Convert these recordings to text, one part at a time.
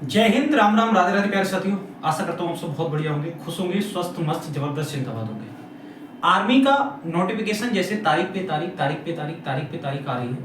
जय हिंद, राम राम, राधे राधे प्यारे साथियों। आशा करता हूँ आप सब बहुत बढ़िया होंगे, खुश होंगे, स्वस्थ मस्त जबरदस्त जिंदाबाद होंगे। आर्मी का नोटिफिकेशन जैसे तारीख पे तारीख, तारीख पे तारीख, तारीख पे तारीख आ रही है,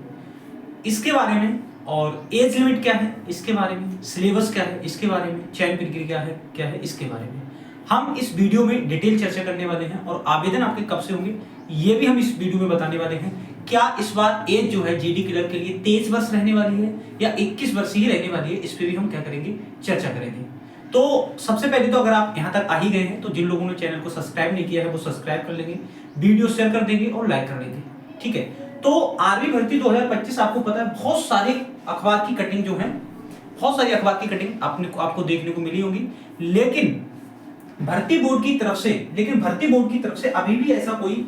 इसके बारे में, और एज लिमिट क्या है इसके बारे में, सिलेबस क्या है इसके बारे में, चयन प्रक्रिया क्या है इसके बारे में हम इस वीडियो में डिटेल चर्चा करने वाले हैं। और आवेदन आपके कब से होंगे ये भी हम इस वीडियो में बताने वाले हैं। क्या इस बार एज जो है जीडी क्लर्क के लिए 23 वर्ष रहने वाली है या 21 वर्ष ही रहने वाली है, इस पे भी हम क्या करेंगे, चर्चा करेंगे। तो सबसे पहले तो अगर आप यहाँ तक आ ही गए हैं तो जिन लोगों ने चैनल को सब्सक्राइब नहीं किया है वो सब्सक्राइब कर लेंगे, वीडियो शेयर कर देंगे और लाइक कर लेंगे, ठीक है। तो आर्मी भर्ती 2025 आपको पता है बहुत सारे अखबार की कटिंग जो है, बहुत सारी अखबार की कटिंग आपको देखने को मिली होगी, लेकिन भर्ती बोर्ड की तरफ से अभी भी ऐसा कोई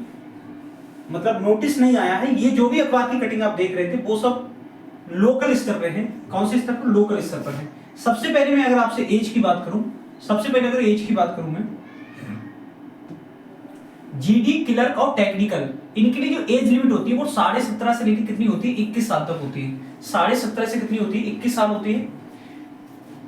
मतलब नोटिस नहीं आया है। ये जो भी अखबार की कटिंग आप देख रहे थे वो सब लोकल स्तर पर है। कौन से स्तर पर? लोकल स्तर पर है। सबसे पहले मैं अगर आपसे एज की बात करूं, मैं जीडी क्लर्क और टेक्निकल, इनके लिए जो एज लिमिट होती है वो 17.5 से लेकर कितनी होती है, 21 साल तक होती है। 17.5 से कितनी होती है, 21 साल होती है।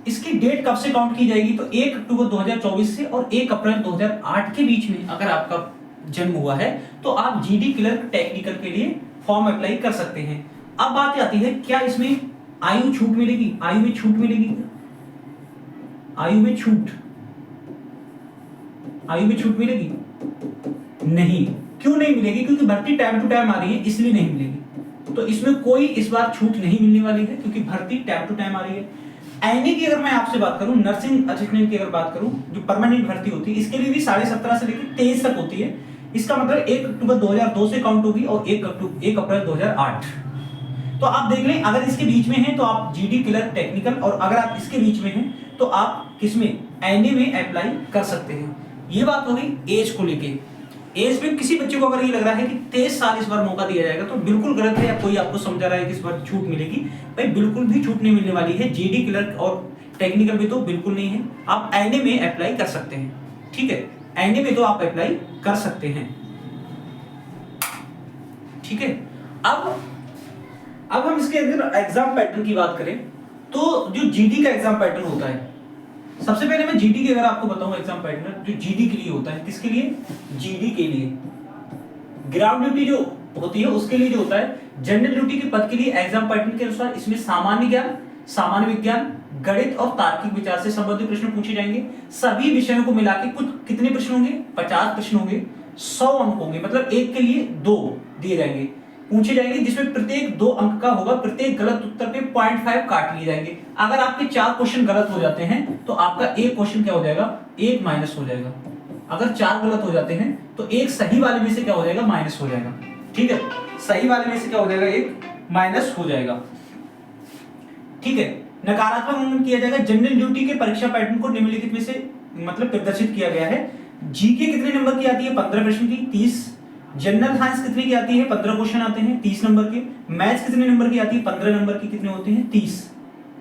इसकी डेट कब से काउंट की जाएगी तो 1 अक्टूबर 2024 से और 1 अप्रैल 2008 के बीच में अगर आपका जन्म हुआ है तो आप जीडी क्लर्क टेक्निकल के लिए फॉर्म अप्लाई कर सकते हैं। अब बात आती है क्या इसमें आयु छूट मिलेगी, आयु में छूट मिलेगी, आयु में छूट मिलेगी? नहीं। क्यों नहीं मिलेगी? क्योंकि भर्ती टाइम टू टाइम आ रही है, इसलिए नहीं मिलेगी। तो इसमें कोई इस बार छूट नहीं मिलने वाली है क्योंकि भर्ती टाइम टू टाइम आ रही है। एनए की अगर मैं आपसे बात करूं, नर्सिंग असिस्टेंट की अगर बात करूं, जो परमानेंट भर्ती होती है, इसके लिए भी 17.5 से लेकर 23 तक होती है। इसका मतलब 1 अक्टूबर 2002 से काउंट होगी और 1 अप्रैल 2008। तो आप देख लें, अगर इसके बीच में है तो आप जीडी क्लर्क टेक्निकल, और अगर आप इसके बीच में हैं तो आप किसमें, एनए में अप्लाई कर सकते हैं। ये बात हो गई एज को लेके। एज में किसी बच्चे को अगर ये लग रहा है कि 23 साल इस बार मौका दिया जाएगा तो बिल्कुल गलत है, या कोई आपको समझा रहा है कि इस बार छूट मिलेगी, भाई बिल्कुल भी छूट नहीं मिलने वाली है। जीडी क्लर्क और टेक्निकल में तो बिल्कुल नहीं है। आप एनए में अप्लाई कर सकते हैं, ठीक है, एनए में तो आप अप्लाई कर सकते हैं, ठीक है। अब हम इसके अंदर एग्जाम पैटर्न की बात करें तो जो जीडी का एग्जाम पैटर्न होता है, सबसे पहले मैं जीडी की अगर आपको बताऊं एग्जाम पैटर्न जो जीडी के लिए होता है, किसके लिए, जीडी के लिए, ग्राउंड ड्यूटी जो होती है उसके लिए जो होता है, जनरल ड्यूटी के पद के लिए एग्जाम पैटर्न के अनुसार इसमें सामान्य ज्ञान, सामान्य विज्ञान, गणित और तार्किक विचार से संबंधित प्रश्न पूछे जाएंगे। सभी विषयों को मिला के कुछ कितने प्रश्न होंगे, 50 प्रश्न होंगे, 100 अंक होंगे, मतलब एक के लिए 2 दिए जाएंगे, पूछे जाएंगे, जिसमें प्रत्येक 2 अंक का होगा। प्रत्येक गलत उत्तर पे 0.5 काट लिए जाएंगे। अगर आपके 4 क्वेश्चन गलत हो जाते हैं तो आपका एक क्वेश्चन क्या हो जाएगा, 1 माइनस हो जाएगा। अगर 4 गलत हो जाते हैं तो एक सही वाले में से क्या हो जाएगा, माइनस हो जाएगा, ठीक है। सही वाले में से क्या हो जाएगा, एक माइनस हो जाएगा, ठीक है। नकारात्मक अंकन किया जाएगा। जनरल ड्यूटी के परीक्षा पैटर्न को निम्नलिखित में से मतलब प्रदर्शित किया गया है। जीके कितने नंबर की आती है, 15 प्रश्न की, 30। जनरल साइंस कितने की आती है, 15 क्वेश्चन आते हैं, 30 नंबर के। मैथ्स कितने नंबर की आती है, 15 नंबर की, कितने होते हैं, 30,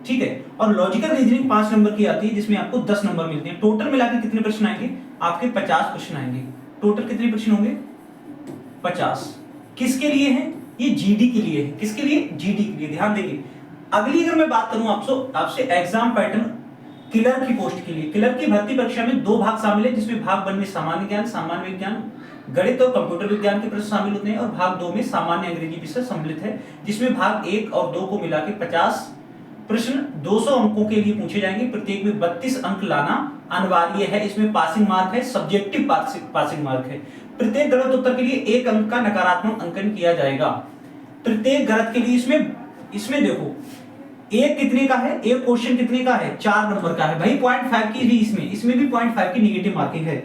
ठीक है। और लॉजिकल रीजनिंग 5 नंबर की आती है जिसमें आपको 10 नंबर मिलते हैं। टोटल मिलाकर कितने प्रश्न आएंगे, आपके 50 प्रश्न आएंगे। टोटल कितने प्रश्न होंगे, 50। किसके लिए है ये, जीडी के लिए है। किसके लिए, जीडी के लिए। ध्यान देंगे। अगली अगर मैं बात करूं आपसे एग्जाम पैटर्न क्लर्क की पोस्ट के लिए, क्लर्क की भर्ती परीक्षा में 2 भाग शामिल है, जिसमें भाग 1 में सामान्य ज्ञान, सामान्य विज्ञान, गणित और कंप्यूटर विज्ञान के प्रश्न शामिल होते हैं, और भाग 2 में सामान्य अंग्रेजी विषय सम्मिलित है, जिसमें भाग 1 और 2 को मिला के 50 प्रश्न 200 अंकों के लिए पूछे जाएंगे। प्रत्येक में 32 अंक लाना अनिवार्य है। इसमें पासिंग मार्क है, सब्जेक्टिव पासिंग मार्क है। प्रत्येक गलत उत्तर के लिए 1 अंक का नकारात्मक अंकन किया जाएगा। प्रत्येक गलत के लिए इसमें देखो, एक कितने का है, एक क्वेश्चन कितने का है, 4 नंबर का है, भाई 0.5 की भी इसमें भी 0.5 की निगेटिव मार्किंग है,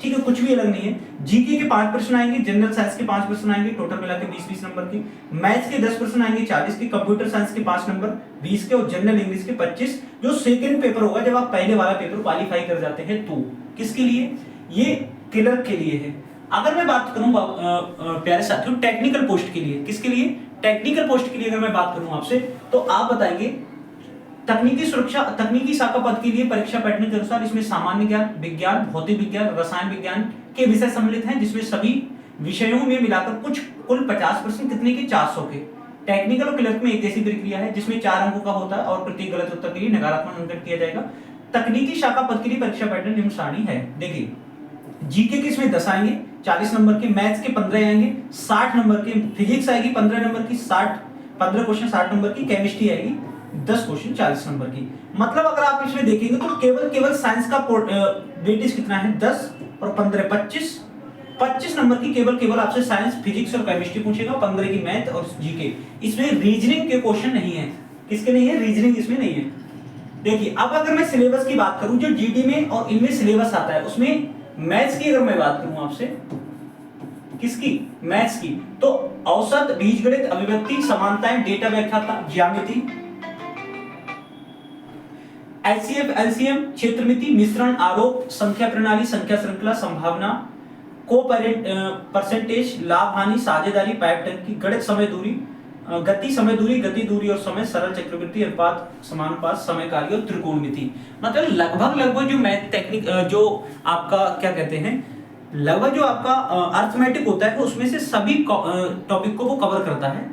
ठीक है, कुछ भी अलग नहीं है। जीके के 5 प्रश्न आएंगे, जनरल साइंस के 5 प्रश्न आएंगे, टोटल मिला के 20 नंबर के। मैथ्स के 10 प्रश्न आएंगे, 40 के। कंप्यूटर साइंस के 5 नंबर, 20 के। और जनरल इंग्लिश के 25। जो सेकंड पेपर होगा, जब आप पहले वाला पेपर क्वालिफाई कर जाते हैं तो किसके लिए, ये क्लर्क के लिए है। अगर मैं बात करूं प्यारे साथियों टेक्निकल पोस्ट के लिए, किसके लिए, टेक्निकल पोस्ट के लिए अगर मैं बात करूं आपसे तो आप बताएंगे तकनीकी शाखा पद के लिए परीक्षा पैटर्न के अनुसार इसमें सामान्य ज्ञान, विज्ञान, भौतिक विज्ञान, रसायन विज्ञान के विषय सम्मिलित हैं, जिसमें सभी विषयों में मिलाकर कुल 50 प्रश्न कितने के, 400 के। टेक्निकल और क्लर्क में एक जैसी प्रक्रिया है जिसमें 4 अंकों का होता है और प्रत्येक गलत उत्तर के लिए नकारात्मक अंकन किया जाएगा। तकनीकी शाखा पद के लिए परीक्षा पैटर्न निम्न सारणी है। देखिए जीके के इसमें 10 आएंगे 40 नंबर के, मैथ्स के 15 आएंगे 60 नंबर के, फिजिक्स आएगी 15 नंबर की 15 क्वेश्चन 60 नंबर की, केमिस्ट्री आएगी 10 क्वेश्चन 40 नंबर की। मतलब अगर आप इसमें देखेंगे तो केवल साइंस का वेटेज कितना है 10 और 15 25 नंबर की केवल आपसे साइंस फिजिक्स और केमिस्ट्री पूछेगा, 15 की मैथ और जीके। इसमें रीजनिंग के क्वेश्चन नहीं है। किसके नहीं है? रीजनिंग इसमें नहीं है। देखिए अब अगर मैं सिलेबस की बात करूं जो जीडी में और इनमें सिलेबस आता है उसमें मैथ्स की अगर मैं बात करूं आपसे, किसकी? मैथ्स की, तो औसत, बीजगणित, अभिव्यक्ति, समानताएं, डेटा व्याख्याता, ज्यामिति, एचसीएफ, एलसीएम, क्षेत्रमिति, मिश्रण, आरोप, संख्या प्रणाली, संख्या श्रृंखला, संभावना, परसेंटेज, लाभ हानि, साझेदारी, पाइप टंकी, गणित, समय दूरी, गति, समय दूरी, गति दूरी और समय, सरल चक्रवृद्धि, अनुपात, समानुपात, समय कार्य और त्रिकोणमिति। मतलब लगभग जो मैथ टेक्निक जो आपका क्या कहते हैं, लगभग जो आपका अर्थमेटिक होता है उसमें से सभी टॉपिक को वो कवर करता है।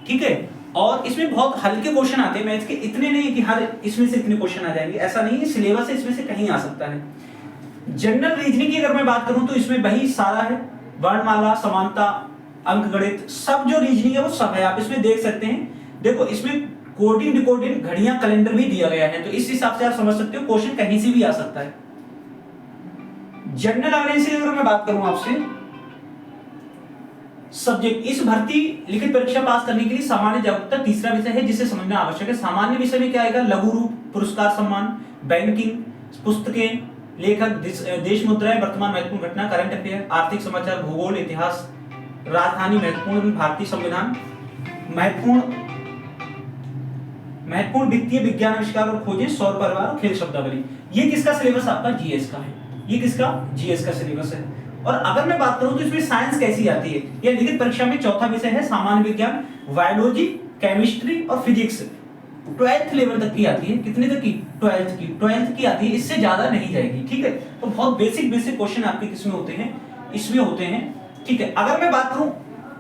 ठीक है, और इसमें बहुत हल्के क्वेश्चन आते हैं मैथ्स के, इतने नहीं कि हर इसमें से इतने क्वेश्चन आ जाएंगे, ऐसा नहीं है। सिलेबस है इसमें से कहीं आ सकता है। जनरल रीजनिंग की अगर मैं बात करूं तो इसमें वही सारा है, वर्णमाला, समानता, अंकगणित, सब जो रीजनिंग है वो सब है, आप इसमें देख सकते हैं। देखो इसमें कोडिंग, डिकोडिंग, घड़ियां, कैलेंडर भी दिया गया है, तो इस हिसाब से आप समझ सकते हो क्वेश्चन कहीं से भी आ सकता है। जनरल अवेयरनेस की अगर मैं बात करूं आपसे, सब्जेक्ट, इस भर्ती लिखित परीक्षा पास करने के लिए सामान्य जागरूकता तीसरा विषय है जिसे समझना आवश्यक है। सामान्य विषय में क्या आएगा? लघु रूप, पुरस्कार सम्मान, बैंकिंग, पुस्तकें, लेखक, देश मुद्राएं, वर्तमान महत्वपूर्ण घटना, करंट अफेयर, आर्थिक समाचार, भूगोल, इतिहास, राजधानी, महत्वपूर्ण भारतीय संविधान, महत्वपूर्ण वित्तीय विज्ञान आविष्कार और खोजें, सौर परिवार और खेल शब्दावली। ये किसका सिलेबस? आपका जीएस का है। ये किसका? जीएस का सिलेबस है। और अगर मैं बात करूं तो इसमें साइंस कैसी आती है? यह लिखित परीक्षा में चौथा विषय है सामान्य विज्ञान, बायोलॉजी, केमिस्ट्री और फिजिक्स 12th लेवल तक की आती है। कितने तक की? 12th की आती है, इससे ज्यादा नहीं जाएगी। ठीक है, तो बहुत बेसिक क्वेश्चन आपके किसमें होते हैं? इसमें होते हैं। ठीक है, अगर मैं बात करूं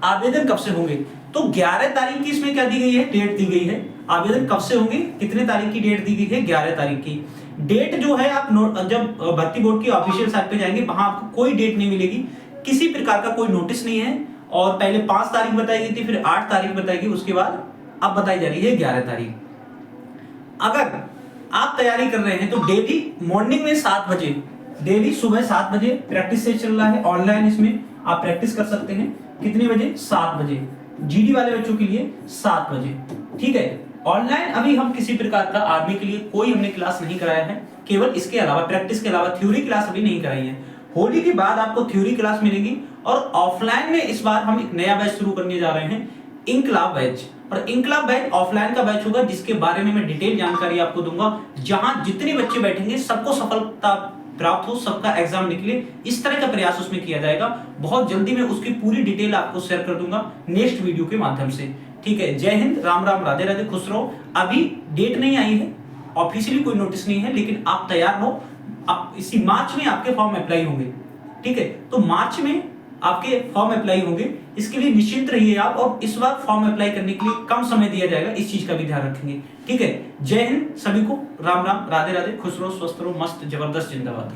आवेदन कब से होंगे तो 11 तारीख की इसमें क्या दी गई है? डेट दी गई है। आवेदन कब से होंगे? कितने तारीख की डेट दी गई है? 11 तारीख की डेट जो है। आप जब भर्ती बोर्ड की ऑफिशियल साइट पे जाएंगे वहां आपको कोई डेट नहीं मिलेगी, किसी प्रकार का कोई नोटिस नहीं है। और पहले 5 तारीख बताई गई थी, फिर 8 तारीख बताई गई, उसके बाद अब बताई जा रही है 11 तारीख। अगर आप तैयारी कर रहे हैं तो डेली मॉर्निंग में 7 बजे, डेली सुबह 7 बजे प्रैक्टिस से चल रहा है ऑनलाइन, इसमें आप प्रैक्टिस कर सकते हैं। कितने बजे? 7 बजे। जीडी वाले बच्चों के लिए 7 बजे। ठीक है, ऑनलाइन अभी हम किसी प्रकार का आर्मी के लिए कोई हमने क्लास नहीं कराया है, केवल इसके अलावा प्रैक्टिस के अलावा थ्योरी क्लास अभी नहीं कराई है। होली के बाद आपको थ्योरी क्लास मिलेगी और ऑफलाइन में इस बार हम एक नया बैच शुरू करने जा रहे हैं, इंकलाब बैच। और इंकलाब बैच ऑफलाइन का बैच होगा जिसके बारे में मैं डिटेल जानकारी आपको दूंगा, जहां जितने बच्चे बैठेंगे सबको सफलता प्राप्त हो, सबका एग्जाम निकले, इस तरह का प्रयास उसमें किया जाएगा। बहुत जल्दी मैं उसकी पूरी डिटेल आपको शेयर कर दूंगा नेक्स्ट वीडियो के माध्यम से। ठीक है, जय हिंद, राम राम, राधे राधे, खुश रहो। अभी डेट नहीं आई है, ऑफिशियली कोई नोटिस नहीं है, लेकिन आप तैयार हो। आप इसी मार्च में आपके फॉर्म अप्लाई होंगे। ठीक है, तो मार्च में आपके फॉर्म अप्लाई होंगे, इसके लिए निश्चिंत रहिए आप। और इस बार फॉर्म अप्लाई करने के लिए कम समय दिया जाएगा, इस चीज का भी ध्यान रखेंगे। ठीक है, जय हिंद सभी को, राम राम, राधे राधे, खुश रहो, स्वस्थ रहो, मस्त जबरदस्त जिंदाबाद।